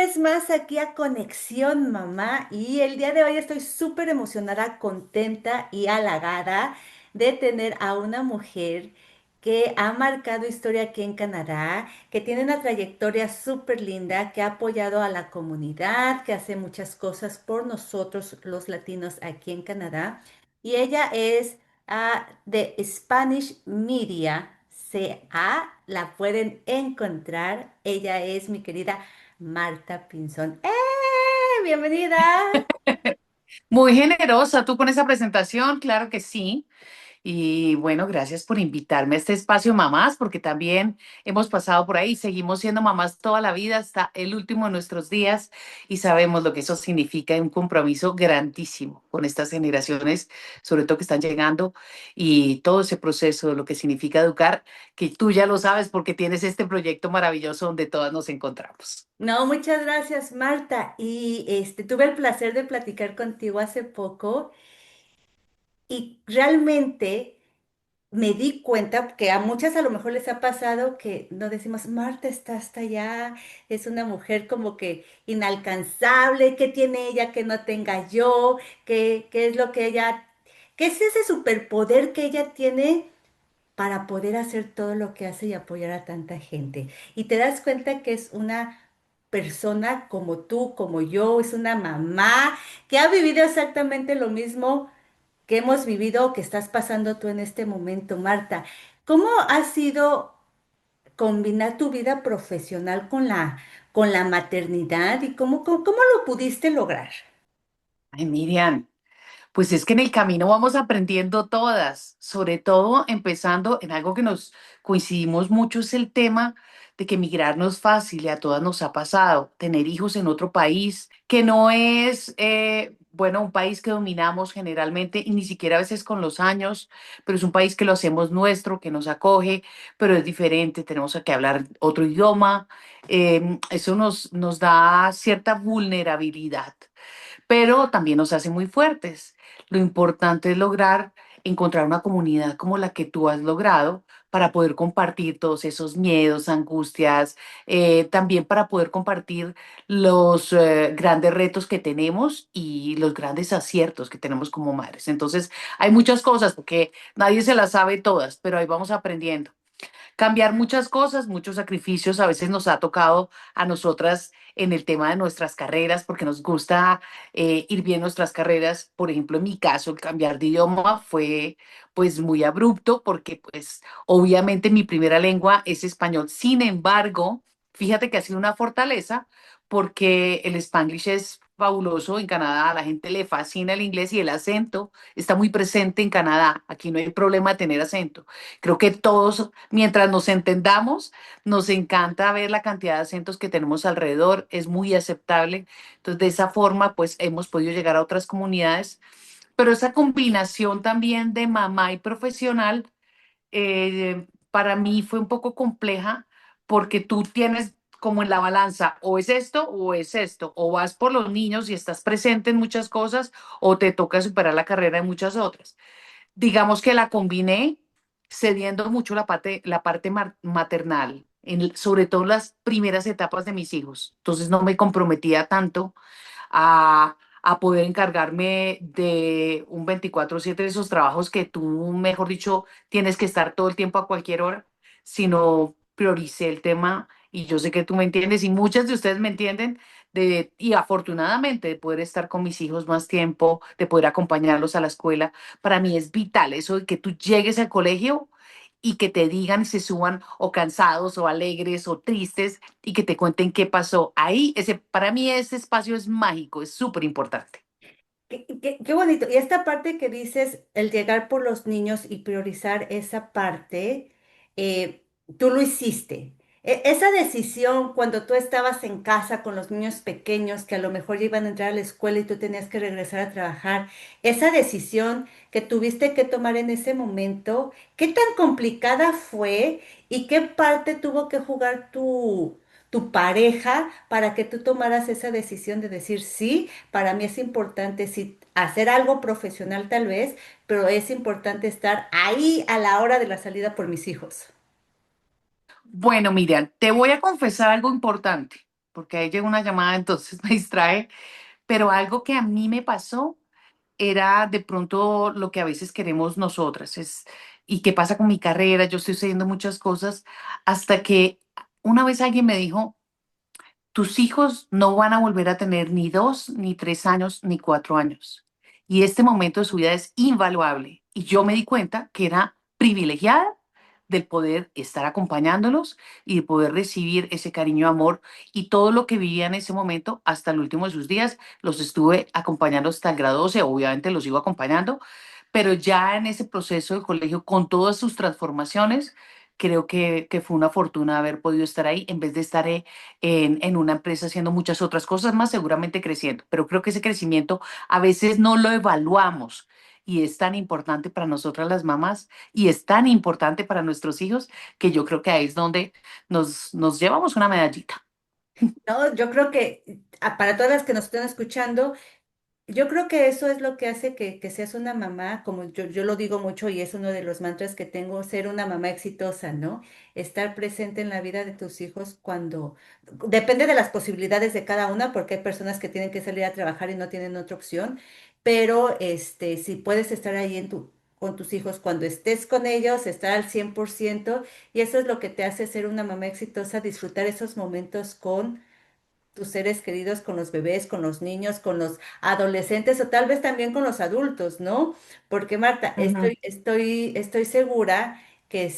vez más aquí a Conexión Mamá y el día de hoy estoy súper emocionada, contenta y halagada de tener a una mujer que ha marcado historia aquí en Canadá, que tiene una trayectoria súper linda, que ha apoyado a la comunidad, que hace muchas cosas por nosotros los latinos aquí en Canadá. Y ella es de Spanish Media. La pueden encontrar. Ella es mi querida Marta Pinzón. ¡Bienvenida! Muy generosa tú con esa presentación, claro que sí. Y bueno, gracias por invitarme a este espacio mamás, porque también hemos pasado por ahí, seguimos siendo mamás toda la vida hasta el último de nuestros días y sabemos lo que eso significa, un compromiso grandísimo con estas generaciones, sobre todo que están llegando y todo ese proceso de lo que significa educar, que tú ya lo sabes porque tienes este proyecto maravilloso donde todas nos encontramos. No, muchas gracias, Marta. Y tuve el placer de platicar contigo hace poco y realmente me di cuenta que a muchas a lo mejor les ha pasado que no decimos, Marta está hasta allá, es una mujer como que inalcanzable, ¿qué tiene ella que no tenga yo? ¿Qué es lo que ella, qué es ese superpoder que ella tiene para poder hacer todo lo que hace y apoyar a tanta gente? Y te das cuenta que es una persona como tú, como yo, es una mamá que ha vivido exactamente lo mismo que hemos vivido o que estás pasando tú en este momento, Marta. ¿Cómo ha sido combinar tu vida profesional con la maternidad y cómo lo pudiste lograr? Ay, Miriam. Pues es que en el camino vamos aprendiendo todas, sobre todo empezando en algo que nos coincidimos mucho, es el tema de que emigrar no es fácil y a todas nos ha pasado, tener hijos en otro país, que no es, bueno, un país que dominamos generalmente y ni siquiera a veces con los años, pero es un país que lo hacemos nuestro, que nos acoge, pero es diferente, tenemos que hablar otro idioma, eso nos da cierta vulnerabilidad, pero también nos hace muy fuertes. Lo importante es lograr encontrar una comunidad como la que tú has logrado para poder compartir todos esos miedos, angustias, también para poder compartir los grandes retos que tenemos y los grandes aciertos que tenemos como madres. Entonces, hay muchas cosas porque nadie se las sabe todas, pero ahí vamos aprendiendo cambiar muchas cosas, muchos sacrificios. A veces nos ha tocado a nosotras en el tema de nuestras carreras, porque nos gusta ir bien nuestras carreras. Por ejemplo, en mi caso, el cambiar de idioma fue pues muy abrupto, porque pues obviamente mi primera lengua es español. Sin embargo, fíjate que ha sido una fortaleza porque el Spanglish es fabuloso en Canadá, a la gente le fascina el inglés y el acento está muy presente en Canadá. Aquí no hay problema de tener acento. Creo que todos, mientras nos entendamos, nos encanta ver la cantidad de acentos que tenemos alrededor, es muy aceptable. Entonces, de esa forma, pues hemos podido llegar a otras comunidades, pero esa combinación también de mamá y profesional, para mí fue un poco compleja porque tú tienes como en la balanza, o es esto, o vas por los niños y estás presente en muchas cosas, o te toca superar la carrera en muchas otras. Digamos que la combiné cediendo mucho la parte maternal, sobre todo en las primeras etapas de mis hijos. Entonces no me comprometía tanto a poder encargarme de un 24/7 de esos trabajos que tú, mejor dicho, tienes que estar todo el tiempo a cualquier hora, sino prioricé el tema y yo sé que tú me entiendes y muchas de ustedes me entienden y afortunadamente de poder estar con mis hijos más tiempo, de poder acompañarlos a la escuela, para mí es vital eso de que tú llegues al colegio y que te digan y se suban o cansados o alegres o tristes y que te cuenten qué pasó. Ahí, para mí ese espacio es mágico, es súper importante. Qué bonito. Y esta parte que dices, el llegar por los niños y priorizar esa parte, tú lo hiciste. Esa decisión cuando tú estabas en casa con los niños pequeños que a lo mejor ya iban a entrar a la escuela y tú tenías que regresar a trabajar, esa decisión que tuviste que tomar en ese momento, ¿qué tan complicada fue y qué parte tuvo que jugar tu pareja para que tú tomaras esa decisión de decir sí? Para mí es importante sí, hacer algo profesional tal vez, pero es importante estar ahí a la hora de la salida por mis hijos. Bueno, Miriam, te voy a confesar algo importante. porque ahí llega una llamada, entonces me distrae, pero algo que a mí me pasó era de pronto lo que a veces queremos nosotras, es, y qué pasa con mi carrera, yo estoy haciendo muchas cosas, hasta que una vez alguien me dijo, tus hijos no van a volver a tener ni 2, ni 3 años, ni 4 años. Y este momento de su vida es invaluable. Y yo me di cuenta que era privilegiada del poder estar acompañándolos y de poder recibir ese cariño, amor y todo lo que vivía en ese momento hasta el último de sus días. Los estuve acompañando hasta el grado 12, obviamente los sigo acompañando, pero ya en ese proceso del colegio, con todas sus transformaciones, creo que fue una fortuna haber podido estar ahí en vez de estar en una empresa haciendo muchas otras cosas más, seguramente creciendo. Pero creo que ese crecimiento a veces no lo evaluamos y es tan importante para nosotras las mamás y es tan importante para nuestros hijos que yo creo que ahí es donde nos llevamos una medallita. No, yo creo que para todas las que nos están escuchando, yo creo que eso es lo que hace que seas una mamá, como yo lo digo mucho y es uno de los mantras que tengo, ser una mamá exitosa, ¿no? Estar presente en la vida de tus hijos cuando, depende de las posibilidades de cada una, porque hay personas que tienen que salir a trabajar y no tienen otra opción, pero si puedes estar ahí con tus hijos cuando estés con ellos, estar al 100% y eso es lo que te hace ser una mamá exitosa, disfrutar esos momentos con tus seres queridos, con los bebés, con los niños, con los adolescentes o tal vez también con los adultos, ¿no? Porque Marta, Ujú. estoy segura que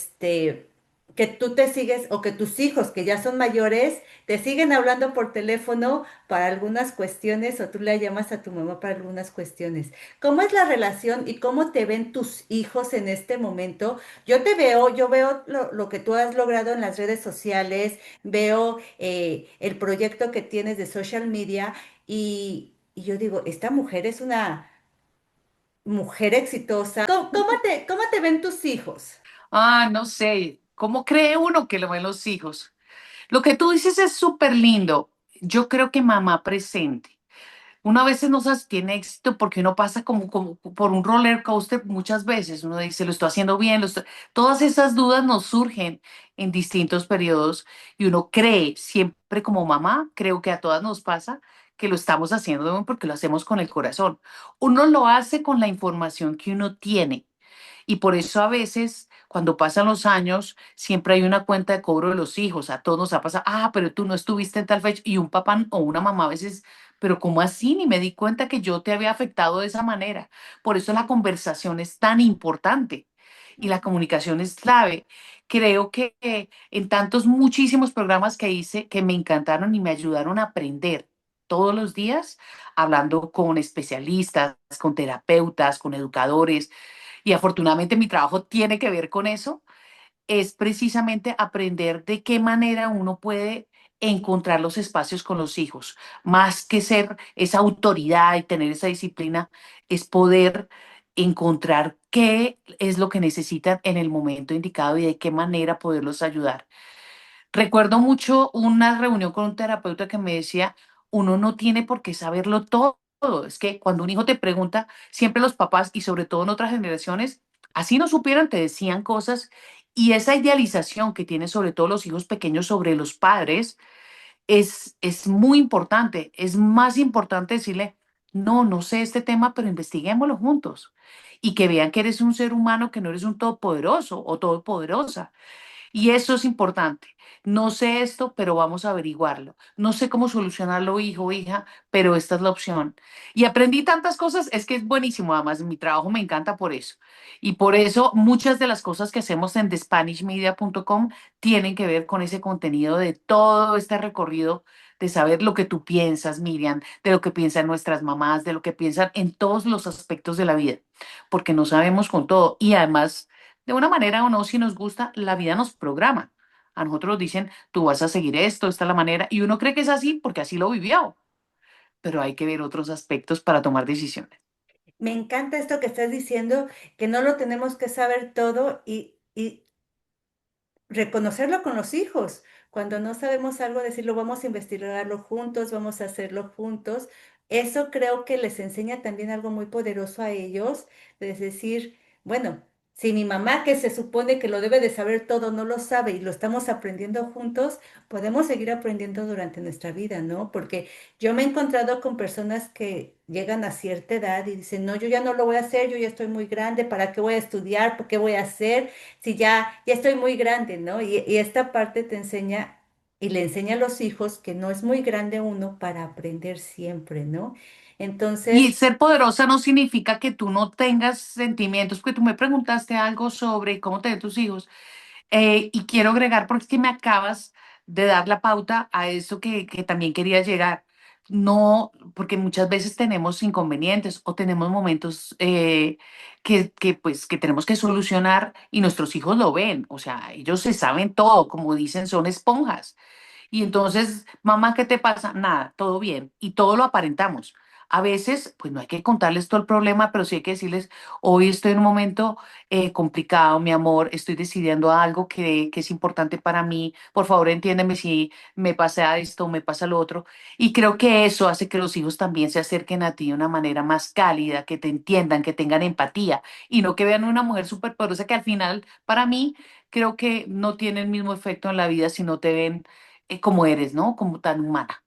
que tú te sigues o que tus hijos que ya son mayores te siguen hablando por teléfono para algunas cuestiones o tú le llamas a tu mamá para algunas cuestiones. ¿Cómo es la relación y cómo te ven tus hijos en este momento? Yo veo lo que tú has logrado en las redes sociales, veo el proyecto que tienes de social media y yo digo, esta mujer es una mujer exitosa. ¿Cómo te ven tus hijos? Ah, no sé, ¿cómo cree uno que lo ven los hijos? Lo que tú dices es súper lindo. Yo creo que mamá presente. Uno a veces no se tiene éxito porque uno pasa como por un roller coaster muchas veces. Uno dice, lo estoy haciendo bien, todas esas dudas nos surgen en distintos periodos y uno cree, siempre como mamá, creo que a todas nos pasa que lo estamos haciendo bien porque lo hacemos con el corazón. Uno lo hace con la información que uno tiene. Y por eso a veces, cuando pasan los años, siempre hay una cuenta de cobro de los hijos. A todos nos ha pasado, ah, pero tú no estuviste en tal fecha. Y un papá o una mamá a veces, pero ¿cómo así? Ni me di cuenta que yo te había afectado de esa manera. Por eso la conversación es tan importante y la comunicación es clave. Creo que en tantos, muchísimos programas que hice que me encantaron y me ayudaron a aprender todos los días, hablando con especialistas, con terapeutas, con educadores y afortunadamente mi trabajo tiene que ver con eso, es precisamente aprender de qué manera uno puede encontrar los espacios con los hijos. Más que ser esa autoridad y tener esa disciplina, es poder encontrar qué es lo que necesitan en el momento indicado y de qué manera poderlos ayudar. Recuerdo mucho una reunión con un terapeuta que me decía, uno no tiene por qué saberlo todo. Es que cuando un hijo te pregunta, siempre los papás y sobre todo en otras generaciones, así no supieran, te decían cosas y esa idealización que tienen sobre todo los hijos pequeños sobre los padres es muy importante. Es más importante decirle, no, no sé este tema, pero investiguémoslo juntos y que vean que eres un ser humano, que no eres un todopoderoso o todopoderosa y eso es importante. No sé esto, pero vamos a averiguarlo. No sé cómo solucionarlo, hijo o hija, pero esta es la opción. Y aprendí tantas cosas, es que es buenísimo. Además, mi trabajo me encanta por eso. Y por eso muchas de las cosas que hacemos en thespanishmedia.com tienen que ver con ese contenido de todo este recorrido de saber lo que tú piensas, Miriam, de lo que piensan nuestras mamás, de lo que piensan en todos los aspectos de la vida, porque no sabemos con todo. Y además de una manera o no, si nos gusta, la vida nos programa. A nosotros nos dicen, tú vas a seguir esto, esta es la manera, y uno cree que es así porque así lo vivió, pero hay que ver otros aspectos para tomar decisiones. Me encanta esto que estás diciendo, que no lo tenemos que saber todo y reconocerlo con los hijos. Cuando no sabemos algo, decirlo, vamos a investigarlo juntos, vamos a hacerlo juntos. Eso creo que les enseña también algo muy poderoso a ellos, de decir, bueno. Si mi mamá, que se supone que lo debe de saber todo, no lo sabe y lo estamos aprendiendo juntos, podemos seguir aprendiendo durante nuestra vida, ¿no? Porque yo me he encontrado con personas que llegan a cierta edad y dicen, no, yo ya no lo voy a hacer, yo ya estoy muy grande, ¿para qué voy a estudiar? ¿Por qué voy a hacer? Si ya estoy muy grande, ¿no? Y esta parte te enseña y le enseña a los hijos que no es muy grande uno para aprender siempre, ¿no? Y Entonces, ser poderosa no significa que tú no tengas sentimientos, porque tú me preguntaste algo sobre cómo tener tus hijos. Y quiero agregar, porque es que me acabas de dar la pauta a eso que también quería llegar. No, porque muchas veces tenemos inconvenientes o tenemos momentos pues, que tenemos que solucionar y nuestros hijos lo ven. O sea, ellos se saben todo, como dicen, son esponjas. Y entonces, mamá, ¿qué te pasa? Nada, todo bien. Y todo lo aparentamos. A veces, pues no hay que contarles todo el problema, pero sí hay que decirles, hoy estoy en un momento complicado, mi amor, estoy decidiendo algo que es importante para mí. Por favor, entiéndeme si me pasa esto, me pasa lo otro. Y creo que eso hace que los hijos también se acerquen a ti de una manera más cálida, que te entiendan, que tengan empatía y no que vean una mujer súper poderosa que al final, para mí, creo que no tiene el mismo efecto en la vida si no te ven como eres, ¿no? Como tan humana.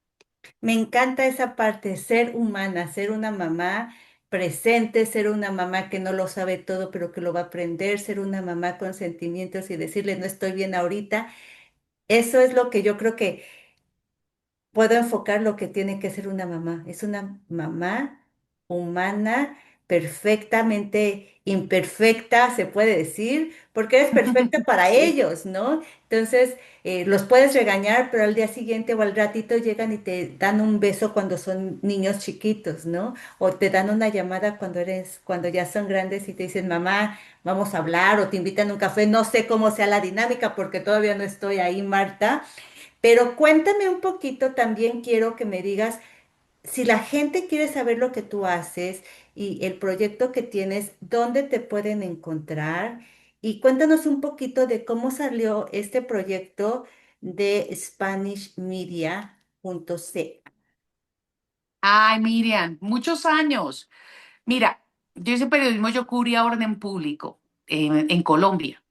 me encanta esa parte, ser humana, ser una mamá presente, ser una mamá que no lo sabe todo, pero que lo va a aprender, ser una mamá con sentimientos y decirle, no estoy bien ahorita. Eso es lo que yo creo que puedo enfocar lo que tiene que ser una mamá. Es una mamá humana, perfectamente imperfecta, se puede decir, porque eres perfecta para Sí. ellos, ¿no? Entonces, los puedes regañar, pero al día siguiente o al ratito llegan y te dan un beso cuando son niños chiquitos, ¿no? O te dan una llamada cuando ya son grandes y te dicen, mamá, vamos a hablar, o te invitan a un café. No sé cómo sea la dinámica porque todavía no estoy ahí, Marta, pero cuéntame un poquito, también quiero que me digas, si la gente quiere saber lo que tú haces y el proyecto que tienes, ¿dónde te pueden encontrar? Y cuéntanos un poquito de cómo salió este proyecto de SpanishMedia.c. Ay, Miriam, muchos años. Mira, yo hice periodismo, yo cubría orden público en Colombia.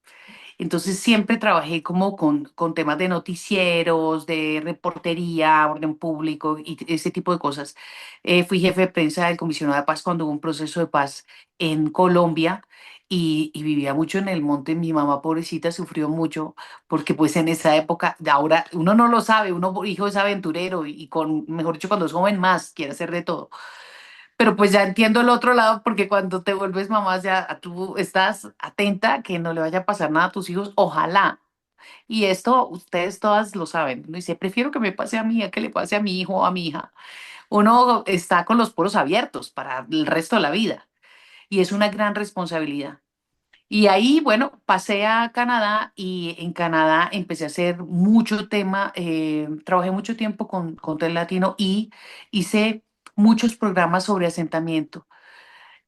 Entonces siempre trabajé como con temas de noticieros, de reportería, orden público y ese tipo de cosas. Fui jefe de prensa del comisionado de paz cuando hubo un proceso de paz en Colombia y vivía mucho en el monte. Mi mamá, pobrecita, sufrió mucho porque pues en esa época, de ahora uno no lo sabe, uno por hijo es aventurero y con, mejor dicho, cuando es joven más, quiere hacer de todo. Pero pues ya entiendo el otro lado porque cuando te vuelves mamá ya tú estás atenta que no le vaya a pasar nada a tus hijos, ojalá. Y esto ustedes todas lo saben. Uno dice, prefiero que me pase a mí a que le pase a mi hijo o a mi hija. Uno está con los poros abiertos para el resto de la vida y es una gran responsabilidad. Y ahí, bueno, pasé a Canadá y en Canadá empecé a hacer mucho tema, trabajé mucho tiempo con Tel Latino y hice muchos programas sobre asentamiento.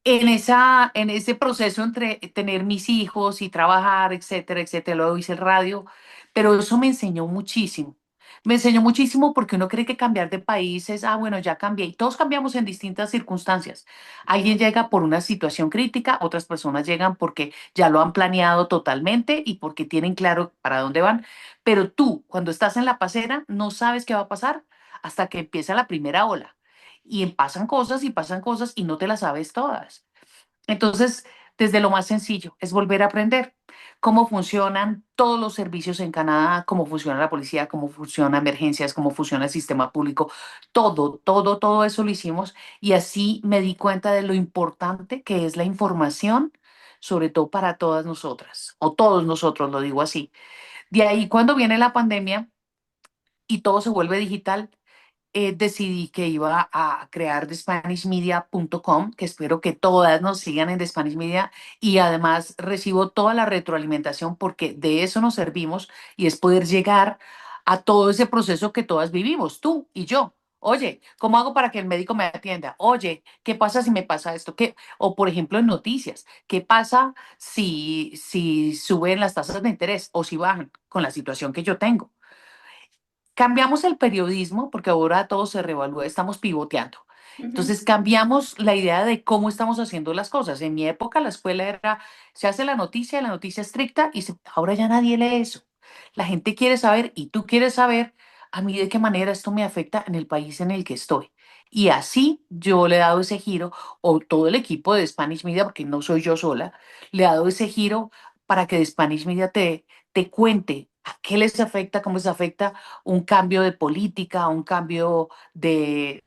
En ese proceso entre tener mis hijos y trabajar, etcétera, etcétera, luego hice el radio, pero eso me enseñó muchísimo. Me enseñó muchísimo porque uno cree que cambiar de país es, bueno, ya cambié. Y todos cambiamos en distintas circunstancias. Alguien llega por una situación crítica, otras personas llegan porque ya lo han planeado totalmente y porque tienen claro para dónde van. Pero tú, cuando estás en la pasera, no sabes qué va a pasar hasta que empieza la primera ola. Y pasan cosas y no te las sabes todas. Entonces, desde lo más sencillo, es volver a aprender cómo funcionan todos los servicios en Canadá, cómo funciona la policía, cómo funciona emergencias, cómo funciona el sistema público, todo eso lo hicimos y así me di cuenta de lo importante que es la información, sobre todo para todas nosotras, o todos nosotros, lo digo así. De ahí, cuando viene la pandemia y todo se vuelve digital, decidí que iba a crear TheSpanishMedia.com, que espero que todas nos sigan en The Spanish Media y además recibo toda la retroalimentación porque de eso nos servimos y es poder llegar a todo ese proceso que todas vivimos, tú y yo. Oye, ¿cómo hago para que el médico me atienda? Oye, ¿qué pasa si me pasa esto? ¿Qué? O por ejemplo en noticias, ¿qué pasa si suben las tasas de interés o si bajan con la situación que yo tengo? Cambiamos el periodismo porque ahora todo se revalúa, estamos pivoteando. Ujú. Entonces cambiamos la idea de cómo estamos haciendo las cosas. En mi época la escuela era, se hace la noticia estricta ahora ya nadie lee eso. La gente quiere saber y tú quieres saber a mí de qué manera esto me afecta en el país en el que estoy. Y así yo le he dado ese giro, o todo el equipo de Spanish Media, porque no soy yo sola, le ha dado ese giro para que de Spanish Media te cuente a qué les afecta, cómo les afecta un cambio de política, un cambio de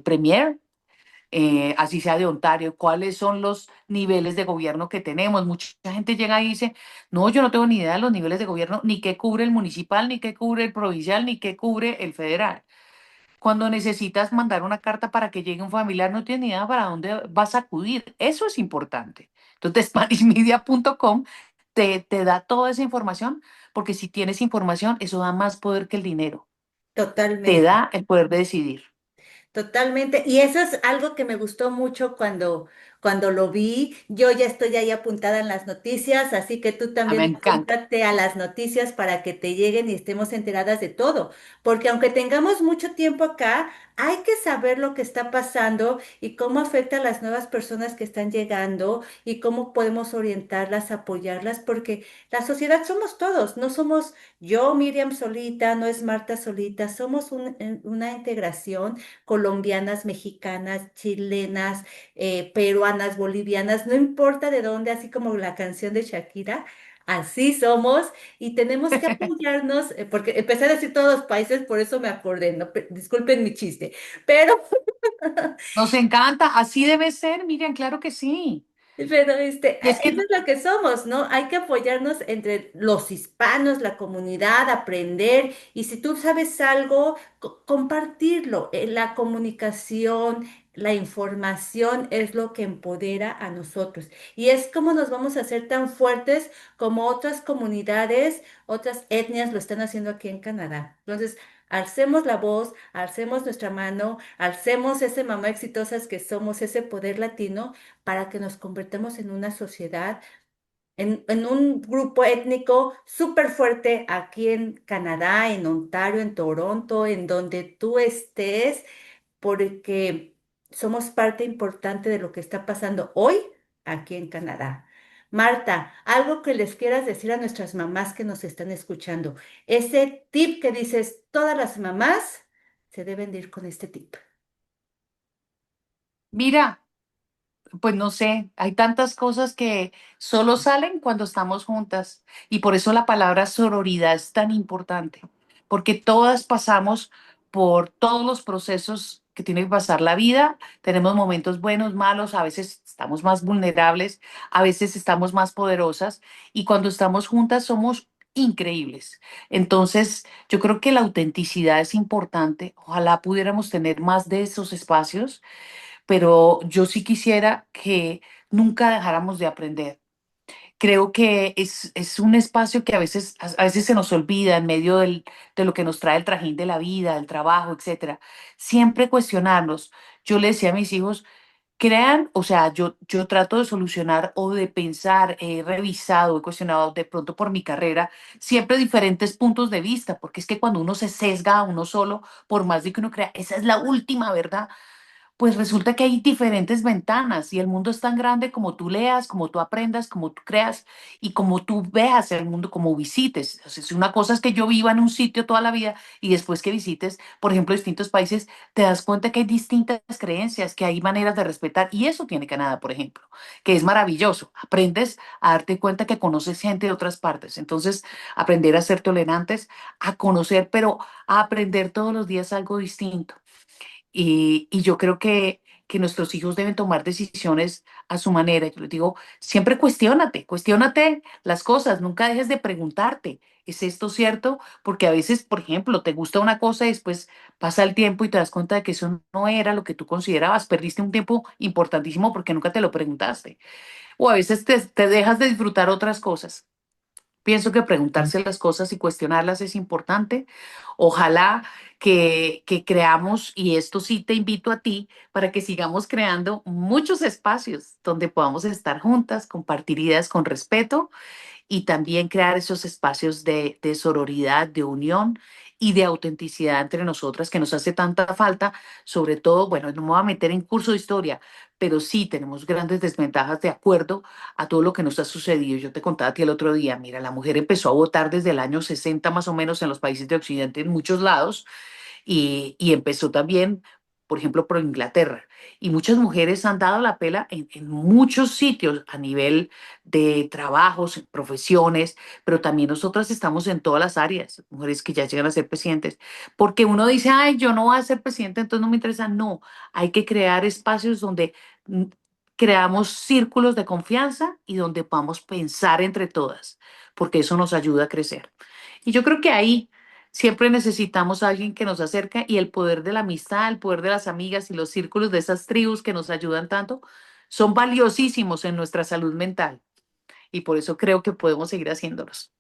premier, así sea de Ontario, cuáles son los niveles de gobierno que tenemos. Mucha gente llega y dice, no, yo no tengo ni idea de los niveles de gobierno, ni qué cubre el municipal, ni qué cubre el provincial, ni qué cubre el federal. Cuando necesitas mandar una carta para que llegue un familiar, no tienes ni idea para dónde vas a acudir. Eso es importante. Entonces, SpanishMedia.com te da toda esa información, porque si tienes información, eso da más poder que el dinero. Te Totalmente. da el poder de decidir. Totalmente. Y eso es algo que me gustó mucho cuando lo vi. Yo ya estoy ahí apuntada en las noticias, así que tú Ah, me también encanta. apúntate a las noticias para que te lleguen y estemos enteradas de todo. Porque aunque tengamos mucho tiempo acá, hay que saber lo que está pasando y cómo afecta a las nuevas personas que están llegando y cómo podemos orientarlas, apoyarlas, porque la sociedad somos todos, no somos yo, Miriam solita, no es Marta solita, somos una integración colombianas, mexicanas, chilenas, peruanas, bolivianas, no importa de dónde, así como la canción de Shakira. Así somos y tenemos que apoyarnos, porque empecé a decir todos los países, por eso me acordé, no, disculpen mi chiste, pero Nos encanta. Así debe ser, Miriam, claro que sí. Pero Y es eso que es lo que somos, ¿no? Hay que apoyarnos entre los hispanos, la comunidad, aprender. Y si tú sabes algo, compartirlo. La comunicación, la información es lo que empodera a nosotros. Y es como nos vamos a hacer tan fuertes como otras comunidades, otras etnias lo están haciendo aquí en Canadá. Entonces, alcemos la voz, alcemos nuestra mano, alcemos ese mamá exitosas que somos, ese poder latino para que nos convertamos en una sociedad, en un grupo étnico súper fuerte aquí en Canadá, en Ontario, en Toronto, en donde tú estés, porque somos parte importante de lo que está pasando hoy aquí en Canadá. Marta, algo que les quieras decir a nuestras mamás que nos están escuchando. Ese tip que dices, todas las mamás se deben de ir con este tip. mira, pues no sé, hay tantas cosas que solo salen cuando estamos juntas y por eso la palabra sororidad es tan importante, porque todas pasamos por todos los procesos que tiene que pasar la vida, tenemos momentos buenos, malos, a veces estamos más vulnerables, a veces estamos más poderosas y cuando estamos juntas somos increíbles. Entonces, yo creo que la autenticidad es importante, ojalá pudiéramos tener más de esos espacios, pero yo sí quisiera que nunca dejáramos de aprender. Creo que es un espacio que a veces se nos olvida en medio de lo que nos trae el trajín de la vida, el trabajo, etcétera. Siempre cuestionarnos. Yo le decía a mis hijos, crean, o sea, yo trato de solucionar o de pensar, he revisado, he cuestionado de pronto por mi carrera, siempre diferentes puntos de vista, porque es que cuando uno se sesga a uno solo, por más de que uno crea, esa es la última verdad, pues resulta que hay diferentes ventanas y el mundo es tan grande como tú leas, como tú aprendas, como tú creas y como tú veas el mundo, como visites. O sea, es una cosa es que yo viva en un sitio toda la vida y después que visites, por ejemplo, distintos países, te das cuenta que hay distintas creencias, que hay maneras de respetar y eso tiene Canadá, por ejemplo, que es maravilloso. Aprendes a darte cuenta que conoces gente de otras partes. Entonces, aprender a ser tolerantes, a conocer, pero a aprender todos los días algo distinto. Y yo creo que nuestros hijos deben tomar decisiones a su manera. Yo les digo, siempre cuestiónate las cosas, nunca dejes de preguntarte, ¿es esto cierto? Porque a veces, por ejemplo, te gusta una cosa y después pasa el tiempo y te das cuenta de que eso no era lo que tú considerabas, perdiste un tiempo importantísimo porque nunca te lo preguntaste. O a veces te dejas de disfrutar otras cosas. Pienso que preguntarse las cosas y cuestionarlas es importante. Ojalá que creamos, y esto sí te invito a ti, para que sigamos creando muchos espacios donde podamos estar juntas, compartir ideas con respeto y también crear esos espacios de sororidad, de unión y de autenticidad entre nosotras que nos hace tanta falta, sobre todo, bueno, no me voy a meter en curso de historia, pero sí tenemos grandes desventajas de acuerdo a todo lo que nos ha sucedido. Yo te contaba a ti el otro día, mira, la mujer empezó a votar desde el año 60 más o menos en los países de Occidente en muchos lados y empezó también, por ejemplo, por Inglaterra. Y muchas mujeres han dado la pela en muchos sitios a nivel de trabajos, profesiones, pero también nosotras estamos en todas las áreas, mujeres que ya llegan a ser presidentes, porque uno dice, ay, yo no voy a ser presidente, entonces no me interesa. No, hay que crear espacios donde mm, creamos círculos de confianza y donde podamos pensar entre todas, porque eso nos ayuda a crecer. Y yo creo que ahí siempre necesitamos a alguien que nos acerque y el poder de la amistad, el poder de las amigas y los círculos de esas tribus que nos ayudan tanto son valiosísimos en nuestra salud mental y por eso creo que podemos seguir haciéndolos.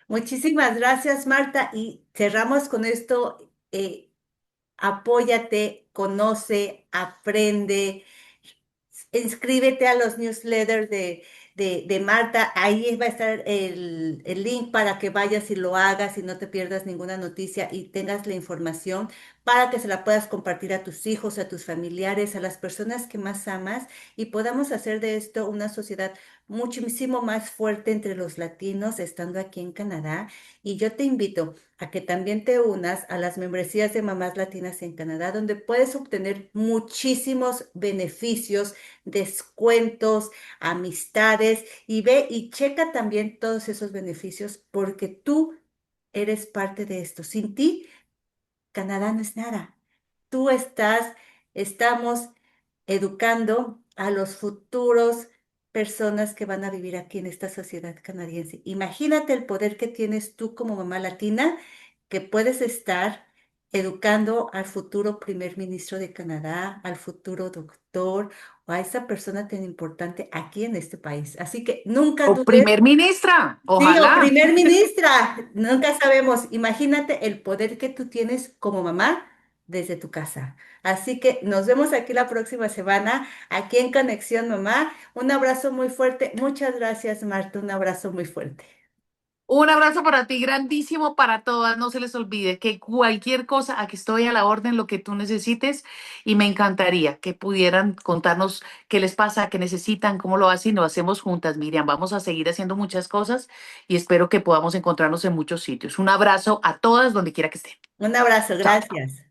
Muchísimas gracias, Marta. Y cerramos con esto. Apóyate, conoce, aprende. Inscríbete a los newsletters de Marta. Ahí va a estar el link para que vayas y lo hagas y no te pierdas ninguna noticia y tengas la información para que se la puedas compartir a tus hijos, a tus familiares, a las personas que más amas y podamos hacer de esto una sociedad muchísimo más fuerte entre los latinos estando aquí en Canadá. Y yo te invito a que también te unas a las membresías de Mamás Latinas en Canadá, donde puedes obtener muchísimos beneficios, descuentos, amistades y ve y checa también todos esos beneficios porque tú eres parte de esto. Sin ti, Canadá no es nada. Tú estamos educando a los futuros personas que van a vivir aquí en esta sociedad canadiense. Imagínate el poder que tienes tú como mamá latina, que puedes estar educando al futuro primer ministro de Canadá, al futuro doctor o a esa persona tan importante aquí en este país. Así que nunca O dudes. primer ministra, Sí, o ojalá. primer ministra, nunca sabemos. Imagínate el poder que tú tienes como mamá desde tu casa. Así que nos vemos aquí la próxima semana, aquí en Conexión Mamá. Un abrazo muy fuerte. Muchas gracias, Marta. Un abrazo muy fuerte. Un abrazo para ti, grandísimo para todas. No se les olvide que cualquier cosa, aquí estoy a la orden, lo que tú necesites. Y me encantaría que pudieran contarnos qué les pasa, qué necesitan, cómo lo hacen. Lo hacemos juntas, Miriam. Vamos a seguir haciendo muchas cosas y espero que podamos encontrarnos en muchos sitios. Un abrazo a todas, donde quiera que estén. Un abrazo, Chao. gracias.